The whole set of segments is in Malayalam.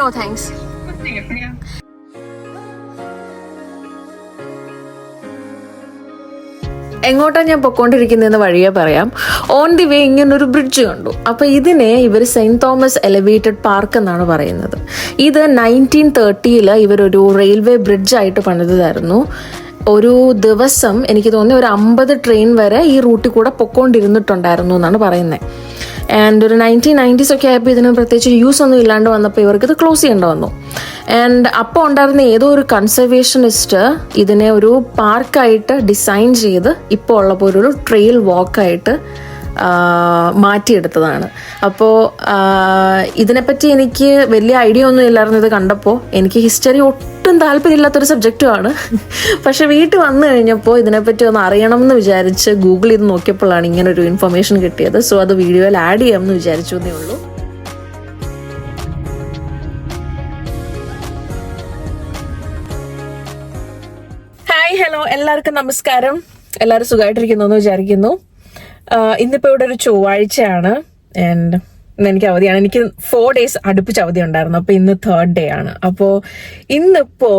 No thanks. എങ്ങോട്ടാ ഞാൻ പൊക്കോണ്ടിരിക്കുന്നതെന്ന് വഴിയെ പറയാം. ഓൺ ദി വേ ഇങ്ങനൊരു ബ്രിഡ്ജ് കണ്ടു. അപ്പൊ ഇതിനെ ഇവർ സെയിന്റ് തോമസ് എലിവേറ്റഡ് പാർക്ക് എന്നാണ് പറയുന്നത്. ഇത് 1930 ഇവരൊരു റെയിൽവേ ബ്രിഡ്ജായിട്ട് പണിതായിരുന്നു. ഒരു ദിവസം എനിക്ക് തോന്നി ഒരു 50 ട്രെയിൻ വരെ ഈ റൂട്ടിൽ കൂടെ പൊക്കോണ്ടിരുന്നിട്ടുണ്ടായിരുന്നു എന്നാണ് പറയുന്നത്. ആൻഡ് ഒരു 1990s ഒക്കെ ആയപ്പോൾ ഇതിന് പ്രത്യേകിച്ച് യൂസ് ഒന്നും ഇല്ലാണ്ട് വന്നപ്പോൾ ഇവർക്ക് ഇത് ക്ലോസ് ചെയ്യേണ്ടി വന്നു. ആൻഡ് അപ്പോൾ ഉണ്ടായിരുന്ന ഏതോ ഒരു കൺസർവേഷനിസ്റ്റ് ഇതിനെ ഒരു പാർക്കായിട്ട് ഡിസൈൻ ചെയ്ത് ഇപ്പോൾ ഉള്ളപ്പോൾ ഒരു ട്രെയിൽ വാക്കായിട്ട് മാറ്റിയെടുത്തതാണ്. അപ്പോൾ ഇതിനെപ്പറ്റി എനിക്ക് വലിയ ഐഡിയ ഒന്നും ഇല്ലായിരുന്നു. ഇത് കണ്ടപ്പോൾ എനിക്ക് ഹിസ്റ്ററി ഒട്ടും താല്പര്യമില്ലാത്തൊരു സബ്ജക്റ്റുമാണ്. പക്ഷെ വീട്ടിൽ വന്നു കഴിഞ്ഞപ്പോൾ ഇതിനെപ്പറ്റി ഒന്ന് അറിയണം എന്ന് വിചാരിച്ച് ഗൂഗിൾ ചെയ്ത് നോക്കിയപ്പോഴാണ് ഇങ്ങനൊരു ഇൻഫർമേഷൻ കിട്ടിയത്. സോ അത് വീഡിയോയിൽ ആഡ് ചെയ്യാമെന്ന് വിചാരിച്ചു എന്നേ ഉള്ളൂ. ഹായ്, ഹലോ, എല്ലാവർക്കും നമസ്കാരം. എല്ലാവരും സുഖമായിട്ടിരിക്കുന്നു എന്ന് വിചാരിക്കുന്നു. ഇന്നിപ്പോൾ ഇവിടെ ഒരു ചൊവ്വാഴ്ചയാണ് ആൻഡ് എനിക്ക് അവധിയാണ്. എനിക്ക് 4 days അടുപ്പിച്ച് അവധി ഉണ്ടായിരുന്നു. അപ്പോൾ ഇന്ന് 3rd day ആണ്. അപ്പോൾ ഇന്നിപ്പോ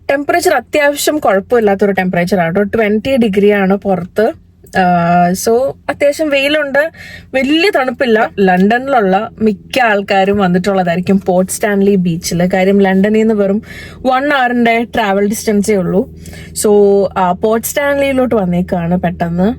ടെമ്പറേച്ചർ അത്യാവശ്യം കുഴപ്പമില്ലാത്തൊരു ടെമ്പറേച്ചർ ആണ്. 20 degree ആണ് പുറത്ത്. സോ അത്യാവശ്യം വെയിലുണ്ട്, വലിയ തണുപ്പില്ല. ലണ്ടനിലുള്ള മിക്ക ആൾക്കാരും വന്നിട്ടുള്ളതായിരിക്കും പോർട്ട് സ്റ്റാൻലി ബീച്ചിൽ. കാര്യം ലണ്ടനിൽ നിന്ന് വെറും 1 hour ട്രാവൽ ഡിസ്റ്റൻസേ ഉള്ളൂ. സോ പോർട്ട് സ്റ്റാൻലിയിലോട്ട് വന്നേക്കാണ് പെട്ടെന്ന്.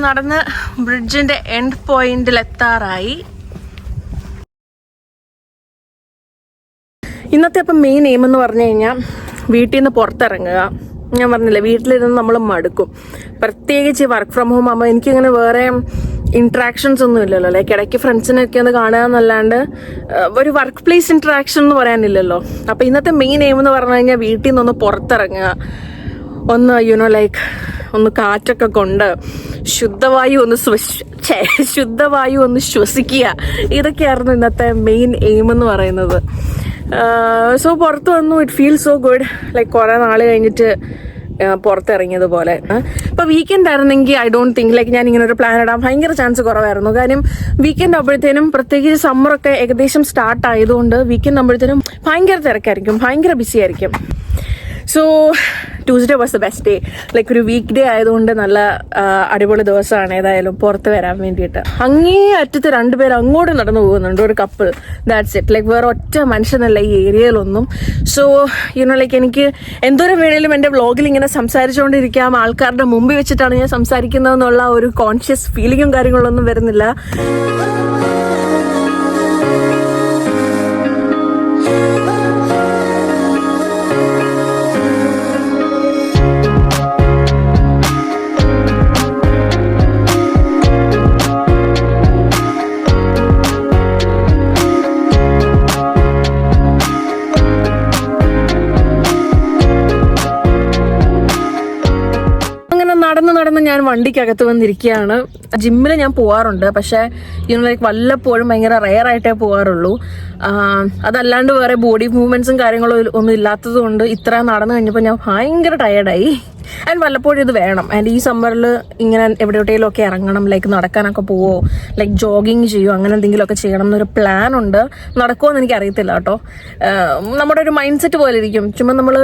നടന്ന് ബ്രിഡ്ജിന്റെ എൻഡ് പോയിന്റിൽ എത്താറായി. ഇന്നത്തെ അപ്പം മെയിൻ എയിം എന്ന് പറഞ്ഞു കഴിഞ്ഞാൽ വീട്ടിൽ നിന്ന് പുറത്തിറങ്ങുക. ഞാൻ പറഞ്ഞില്ലേ, വീട്ടിലിരുന്ന് നമ്മൾ മടുക്കും. പ്രത്യേകിച്ച് വർക്ക് ഫ്രം ഹോം ആകുമ്പോൾ എനിക്കിങ്ങനെ വേറെ ഇന്ററാക്ഷൻസ് ഒന്നും ഇല്ലല്ലോ. ലൈക്ക് ഇടയ്ക്ക് ഫ്രണ്ട്സിനൊക്കെ ഒന്ന് കാണുക എന്നല്ലാണ്ട് ഒരു വർക്ക് പ്ലേസ് ഇന്ററാക്ഷൻ എന്ന് പറയാനില്ലല്ലോ. അപ്പം ഇന്നത്തെ മെയിൻ എയിം എന്ന് പറഞ്ഞു കഴിഞ്ഞാൽ വീട്ടിൽ നിന്നൊന്ന് പുറത്തിറങ്ങുക, ഒന്ന് ലൈക്ക് ഒന്ന് കാറ്റൊക്കെ കൊണ്ട് ശുദ്ധവായു ഒന്ന് ശ്വസിക്കുക. ഇതൊക്കെയായിരുന്നു ഇന്നത്തെ മെയിൻ എയിം എന്ന് പറയുന്നത്. സോ പുറത്ത് വന്നു. It feel so good. Like കുറെ നാൾ കഴിഞ്ഞിട്ട് പുറത്തിറങ്ങിയതുപോലെ. ഇപ്പൊ വീക്കെൻഡ് ആയിരുന്നെങ്കിൽ ഐ ഡോണ്ട് തിങ്ക് ലൈക്ക് ഞാൻ ഇങ്ങനെ ഒരു പ്ലാൻ ഇടാൻ ഭയങ്കര ചാൻസ് കുറവായിരുന്നു. കാര്യം വീക്കെൻഡ് ആകുമ്പോഴത്തേനും, പ്രത്യേകിച്ച് സമ്മറൊക്കെ ഏകദേശം സ്റ്റാർട്ട് ആയതുകൊണ്ട് വീക്കെൻഡ് ആകുമ്പോഴത്തേനും ഭയങ്കര തിരക്കായിരിക്കും, ഭയങ്കര ബിസി ആയിരിക്കും. So Tuesday was the best day. Like ഒരു വീക്ക് ഡേ ആയതുകൊണ്ട് നല്ല അടിപൊളി ദിവസമാണ് ഏതായാലും പുറത്ത് വരാൻ വേണ്ടിയിട്ട്. അങ്ങേ അറ്റത്ത് 2 പേര് അങ്ങോട്ട് നടന്നു പോകുന്നുണ്ട്, ഒരു കപ്പിൾ. That's it. ലൈക്ക് വേറെ ഒറ്റ മനുഷ്യനല്ല ഈ ഏരിയയിലൊന്നും. സോ ലൈക്ക് എനിക്ക് എന്തോരം വേണേലും എൻ്റെ വ്ളോഗിൽ ഇങ്ങനെ സംസാരിച്ചുകൊണ്ടിരിക്കാം, ആൾക്കാരുടെ മുമ്പിൽ വെച്ചിട്ടാണ് ഞാൻ സംസാരിക്കുന്നതെന്നുള്ള ഒരു കോൺഷ്യസ് ഫീലിങ്ങും കാര്യങ്ങളൊന്നും വരുന്നില്ല. നടന്ന് ഞാൻ വണ്ടിക്കകത്ത് വന്നിരിക്കുകയാണ്. ജിമ്മിൽ ഞാൻ പോവാറുണ്ട്, പക്ഷെ ലൈക്ക് വല്ലപ്പോഴും ഭയങ്കര റെയർ ആയിട്ടേ പോവാറുള്ളൂ. അതല്ലാണ്ട് വേറെ ബോഡി മൂവ്മെന്റ്സും കാര്യങ്ങളും ഒന്നും ഇല്ലാത്തത് കൊണ്ട് ഇത്ര നടന്നു കഴിഞ്ഞപ്പോൾ ഞാൻ ഭയങ്കര ടയേർഡായി. ആൻഡ് വല്ലപ്പോഴും ഇത് വേണം. ആൻഡ് ഈ സമ്മറിൽ ഇങ്ങനെ എവിടെയോട്ടേലും ഒക്കെ ഇറങ്ങണം, ലൈക്ക് നടക്കാനൊക്കെ പോവോ, ലൈക്ക് ജോഗിങ് ചെയ്യോ, അങ്ങനെ എന്തെങ്കിലുമൊക്കെ ചെയ്യണം എന്നൊരു പ്ലാൻ ഉണ്ട്. നടക്കുമോയെന്ന് എനിക്ക് അറിയത്തില്ല കേട്ടോ. നമ്മുടെ ഒരു മൈൻഡ് സെറ്റ് പോലെ ഇരിക്കും. ചുമ്മാ നമ്മൾ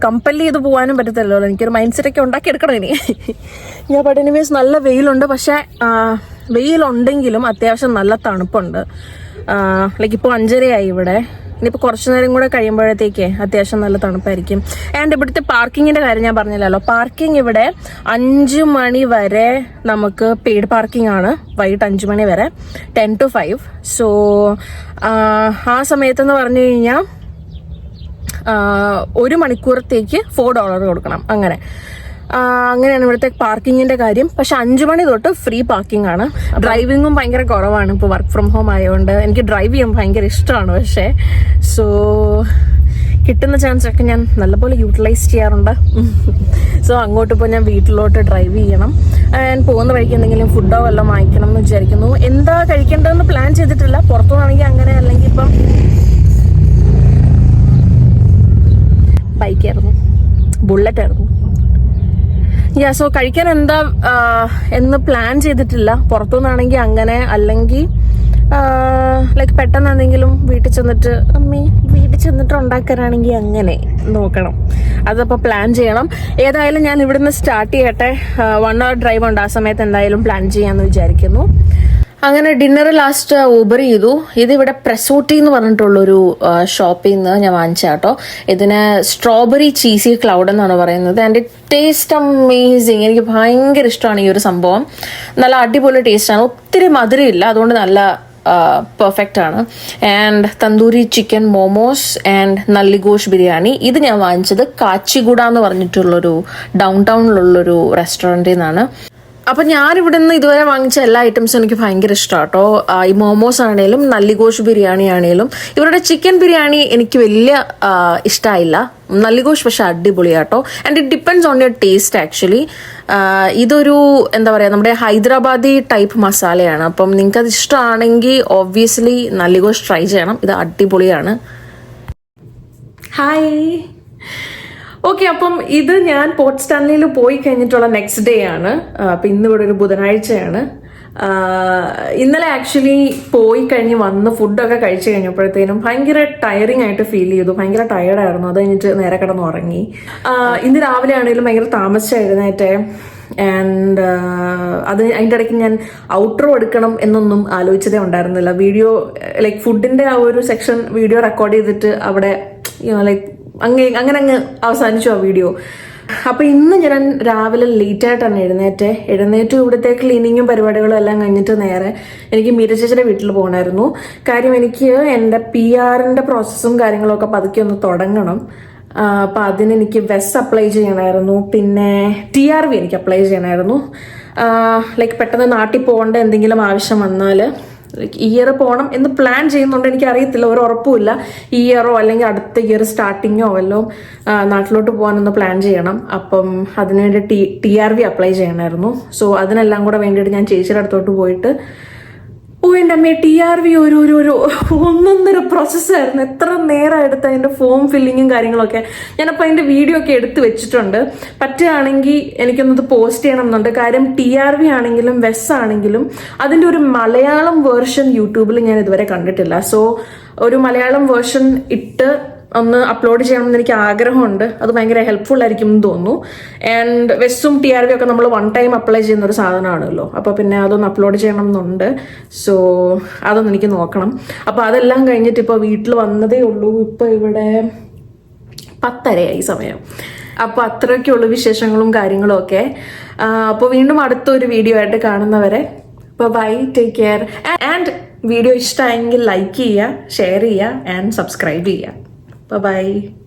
കമ്പൽ ചെയ്ത് പോകാനും പറ്റത്തില്ലല്ലോ. എനിക്കൊരു മൈൻഡ് സെറ്റ് ഒക്കെ ഉണ്ടാക്കിയെടുക്കണം ഇനി. ഞാൻ ബട്ട് എനിവേസ് നല്ല വെയിലുണ്ട്. പക്ഷെ വെയിലുണ്ടെങ്കിലും അത്യാവശ്യം നല്ല തണുപ്പുണ്ട്. ലൈക്ക് ഇപ്പോൾ 5:30 ഇവിടെ. ഇനിയിപ്പോൾ കുറച്ച് നേരം കൂടെ കഴിയുമ്പോഴത്തേക്ക് അത്യാവശ്യം നല്ല തണുപ്പായിരിക്കും. ആൻഡ് ഇവിടുത്തെ പാർക്കിങ്ങിന്റെ കാര്യം ഞാൻ പറഞ്ഞില്ലല്ലോ. പാർക്കിംഗ് ഇവിടെ 5 മണി വരെ നമുക്ക് പെയ്ഡ് പാർക്കിംഗ് ആണ്, വൈകിട്ട് 5 മണി വരെ 10 to 5. സോ ആ സമയത്തെന്ന് പറഞ്ഞു കഴിഞ്ഞാൽ 1 മണിക്കൂറത്തേക്ക് $4 കൊടുക്കണം. അങ്ങനെയാണ് ഇവിടുത്തെ പാർക്കിങ്ങിന്റെ കാര്യം. പക്ഷെ 5 മണി തൊട്ട് ഫ്രീ പാർക്കിംഗ് ആണ്. ഡ്രൈവിങ്ങും ഭയങ്കര കുറവാണ് ഇപ്പോൾ വർക്ക് ഫ്രം ഹോം ആയതുകൊണ്ട്. എനിക്ക് ഡ്രൈവ് ചെയ്യാൻ ഭയങ്കര ഇഷ്ടമാണ്. പക്ഷേ സോ കിട്ടുന്ന ചാൻസ് ഒക്കെ ഞാൻ നല്ലപോലെ യൂട്ടിലൈസ് ചെയ്യാറുണ്ട്. സോ അങ്ങോട്ട് ഇപ്പോൾ ഞാൻ വീട്ടിലോട്ട് ഡ്രൈവ് ചെയ്യണം. ഞാൻ പോകുന്ന വഴിക്ക് എന്തെങ്കിലും ഫുഡോ വല്ലതും വാങ്ങിക്കണം എന്ന് വിചാരിക്കുന്നു. എന്താ കഴിക്കേണ്ടതെന്ന് പ്ലാൻ ചെയ്തിട്ടില്ല. പുറത്തുനിന്നാണെങ്കിൽ അങ്ങനെ, അല്ലെങ്കിൽ ഇപ്പം ബൈക്കായിരുന്നു, ബുള്ളറ്റ് ആയിരുന്നു. സോ കഴിക്കാൻ എന്താ എന്ന് പ്ലാൻ ചെയ്തിട്ടില്ല. പുറത്തുനിന്നാണെങ്കിൽ അങ്ങനെ, അല്ലെങ്കിൽ ലൈക്ക് പെട്ടെന്ന് എന്തെങ്കിലും വീട്ടിൽ ചെന്നിട്ട് ഉണ്ടാക്കാനാണെങ്കിൽ അങ്ങനെ നോക്കണം. അതപ്പോൾ പ്ലാൻ ചെയ്യണം. ഏതായാലും ഞാൻ ഇവിടുന്ന് സ്റ്റാർട്ട് ചെയ്യട്ടെ. 1 hour ഡ്രൈവ് ഉണ്ട്. ആ സമയത്ത് എന്തായാലും പ്ലാൻ ചെയ്യാമെന്ന് വിചാരിക്കുന്നു. അങ്ങനെ ഡിന്നർ ലാസ്റ്റ് ഊബർ ചെയ്തു. ഇതിവിടെ പ്രസൂട്ടി എന്ന് പറഞ്ഞിട്ടുള്ളൊരു ഷോപ്പിൽ നിന്ന് ഞാൻ വാങ്ങിച്ച കേട്ടോ. ഇതിന് സ്ട്രോബെറി ചീസി ക്ലൗഡ് എന്നാണ് പറയുന്നത്. And taste amazing. എനിക്ക് ഭയങ്കര ഇഷ്ടമാണ് ഈ ഒരു സംഭവം. നല്ല അടിപൊളി ടേസ്റ്റാണ്. ഒത്തിരി മധുരം ഇല്ല, അതുകൊണ്ട് നല്ല പെർഫെക്റ്റ് ആണ്. And tandoori chicken momos and നല്ലിഗോഷ് ബിരിയാണി. ഇത് ഞാൻ വാങ്ങിച്ചത് കാച്ചിഗുഡ എന്ന് പറഞ്ഞിട്ടുള്ളൊരു ഡൗൺ ടൗണിലുള്ളൊരു റെസ്റ്റോറൻറ്റിൽ നിന്നാണ്. അപ്പൊ ഞാനിവിടെ നിന്ന് ഇതുവരെ വാങ്ങിച്ച എല്ലാ ഐറ്റംസും എനിക്ക് ഭയങ്കര ഇഷ്ടമാണ് കേട്ടോ. ഈ മോമോസ് ആണേലും നല്ലിഗോഷ് ബിരിയാണി ആണേലും. ഇവരുടെ ചിക്കൻ ബിരിയാണി എനിക്ക് വലിയ ഇഷ്ടമായില്ല. നല്ലിഗോഷ് പക്ഷെ അടിപൊളിയാട്ടോ. And it depends on your taste actually. ഇതൊരു എന്താ പറയുക, നമ്മുടെ ഹൈദരാബാദി ടൈപ്പ് മസാലയാണ്. അപ്പം നിങ്ങൾക്ക് അത് ഇഷ്ടമാണെങ്കിൽ ഒബ്വിയസ്ലി നല്ലിഗോഷ് ട്രൈ ചെയ്യണം. ഇത് അടിപൊളിയാണ്. ഹായ്. ഓക്കെ, അപ്പം ഇത് ഞാൻ പോർട്ട് സ്റ്റാൻലിയിൽ പോയി കഴിഞ്ഞിട്ടുള്ള നെക്സ്റ്റ് ഡേ ആണ്. അപ്പം ഇന്നിവിടെ ഒരു ബുധനാഴ്ചയാണ്. ഇന്നലെ ആക്ച്വലി പോയി കഴിഞ്ഞ് വന്ന് ഫുഡൊക്കെ കഴിച്ചു കഴിഞ്ഞപ്പോഴത്തേനും ഭയങ്കര ടയറിങ് ആയിട്ട് ഫീൽ ചെയ്തു. ഭയങ്കര ടയർഡായിരുന്നു. അത് കഴിഞ്ഞിട്ട് നേരെ കിടന്ന് ഉറങ്ങി. ഇന്ന് രാവിലെ ആണെങ്കിലും ഭയങ്കര താമസിച്ചായിരുന്നേറ്റെ. ആൻഡ് അതിൻ്റെ ഇടയ്ക്ക് ഞാൻ ഔട്ട്രോ എടുക്കണം എന്നൊന്നും ആലോചിച്ചതേ ഉണ്ടായിരുന്നില്ല. വീഡിയോ ലൈക്ക് ഫുഡിന്റെ ആ ഒരു സെക്ഷൻ വീഡിയോ റെക്കോർഡ് ചെയ്തിട്ട് അവിടെ ലൈക്ക് അങ്ങനെ അങ്ങ് അവസാനിച്ചു ആ വീഡിയോ. അപ്പൊ ഇന്ന് ഞാൻ രാവിലെ ലേറ്റ് ആയിട്ടാണ് എഴുന്നേറ്റ് ഇവിടുത്തെ ക്ലീനിങ്ങും പരിപാടികളും എല്ലാം കഴിഞ്ഞിട്ട് നേരെ എനിക്ക് മീര ചേച്ചിയുടെ വീട്ടിൽ പോകണമായിരുന്നു. കാര്യം എനിക്ക് എൻ്റെ PR-ന്റെ പ്രോസസ്സും കാര്യങ്ങളും ഒക്കെ പതുക്കെ ഒന്ന് തുടങ്ങണം. അപ്പൊ അതിന് എനിക്ക് വെസ് അപ്ലൈ ചെയ്യണമായിരുന്നു. പിന്നെ TRV എനിക്ക് അപ്ലൈ ചെയ്യണമായിരുന്നു. ലൈക്ക് പെട്ടെന്ന് നാട്ടിൽ പോകേണ്ട എന്തെങ്കിലും ആവശ്യം വന്നാൽ ഇയർ പോകണം എന്ന് പ്ലാൻ ചെയ്യുന്നുണ്ട്. എനിക്ക് അറിയത്തില്ല, ഒരു ഉറപ്പുമില്ല. ഈ ഇയറോ അല്ലെങ്കിൽ അടുത്ത ഇയർ സ്റ്റാർട്ടിങ്ങോ വല്ലതും നാട്ടിലോട്ട് പോകാനൊന്ന് പ്ലാൻ ചെയ്യണം. അപ്പം അതിനുവേണ്ടി TRV അപ്ലൈ ചെയ്യണമായിരുന്നു. സോ അതിനെല്ലാം കൂടെ വേണ്ടിയിട്ട് ഞാൻ ചേച്ചിയുടെ അടുത്തോട്ട് പോയിട്ട് എൻ്റെ അമ്മയെ TRV ഒരു ഒന്നൊന്നര പ്രോസസ്സായിരുന്നു. എത്ര നേരം എടുത്ത് അതിൻ്റെ ഫോം ഫില്ലിങ്ങും കാര്യങ്ങളൊക്കെ. ഞാനപ്പോൾ അതിൻ്റെ വീഡിയോ ഒക്കെ എടുത്ത് വെച്ചിട്ടുണ്ട്. പറ്റുകയാണെങ്കിൽ എനിക്കൊന്നത് പോസ്റ്റ് ചെയ്യണം എന്നുണ്ട്. കാര്യം TRV ആണെങ്കിലും വെസ് ആണെങ്കിലും അതിൻ്റെ ഒരു മലയാളം വേർഷൻ യൂട്യൂബിൽ ഞാൻ ഇതുവരെ കണ്ടിട്ടില്ല. സോ ഒരു മലയാളം വേർഷൻ ഇട്ട് ഒന്ന് അപ്ലോഡ് ചെയ്യണമെന്ന് എനിക്ക് ആഗ്രഹമുണ്ട്. അത് ഭയങ്കര ഹെൽപ്ഫുൾ ആയിരിക്കും എന്ന് തോന്നുന്നു. ആൻഡ് വെസ്സും TRV ഒക്കെ നമ്മൾ 1 ടൈം അപ്ലൈ ചെയ്യുന്ന ഒരു സാധനമാണല്ലോ. അപ്പോൾ പിന്നെ അതൊന്ന് അപ്ലോഡ് ചെയ്യണം എന്നുണ്ട്. സോ അതൊന്ന് എനിക്ക് നോക്കണം. അപ്പോൾ അതെല്ലാം കഴിഞ്ഞിട്ട് ഇപ്പോൾ വീട്ടിൽ വന്നതേ ഉള്ളൂ. ഇപ്പോൾ ഇവിടെ 10:30 സമയം. അപ്പോൾ അത്രയൊക്കെയുള്ള വിശേഷങ്ങളും കാര്യങ്ങളും ഒക്കെ. അപ്പോൾ വീണ്ടും അടുത്തൊരു വീഡിയോ ആയിട്ട് കാണുന്നവരെ bye, take care. And video ഇഷ്ടമായെങ്കിൽ ലൈക്ക് ചെയ്യുക, ഷെയർ ചെയ്യുക ആൻഡ് സബ്സ്ക്രൈബ് ചെയ്യുക. Bye-bye.